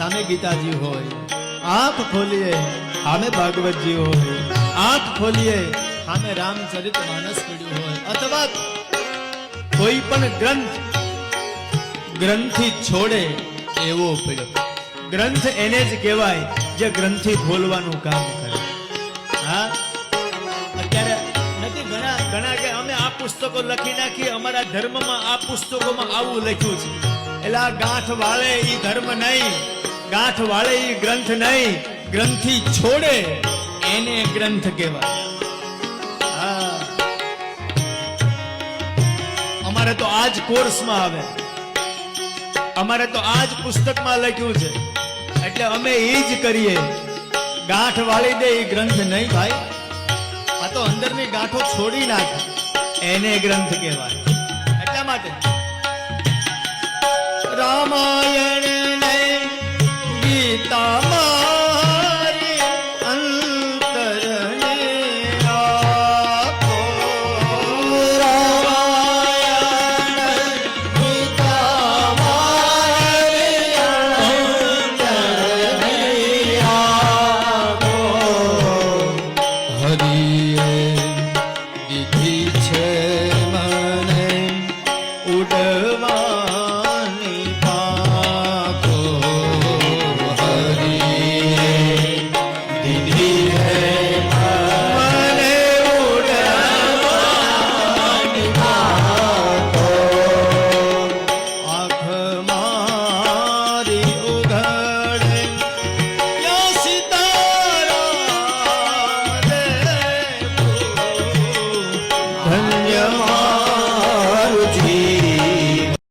સામે ગીતાજી હોય, આંખ ખોલીએ સામે ભાગવતજી હોય, આંખ ખોલીએ સામે રામચરિત માનસ પડ્યું હોય, અથવા કોઈ પણ ગ્રંથથી છોડે એવો પડ્યો. ગ્રંથ એને જ કહેવાય જે ગ્રંથથી ખોલવાનું કામ કરે. હા, અત્યારે નથી ઘણા કે અમે આ પુસ્તકો લખી નાખી, અમારા ધર્મમાં આ પુસ્તકોમાં આવું લખ્યું છે. એટલે આ ગાંઠ વાળે ઈ ધર્મ નહીં, ગાંઠ વાળે ઈ ગ્રંથ નહીં, ગ્રંથથી છોડે એને ગ્રંથ કહેવાય. હા, અમારે તો આજ કોર્સમાં આવે, અમારે તો આજ પુસ્તકમાં લખ્યું છે, એટલે અમે એ જ કરીએ. ગાંઠ વાળી દે એ ગ્રંથ નહીં ભાઈ, આ તો અંદરની ગાંઠો છોડી નાખે એને ગ્રંથ કહેવાય. એટલા માટે રામાયણ ને ગીતા મારી અંતરને આપો. રામાયણ ગીતા મારી અંતરને આપો. હરિએ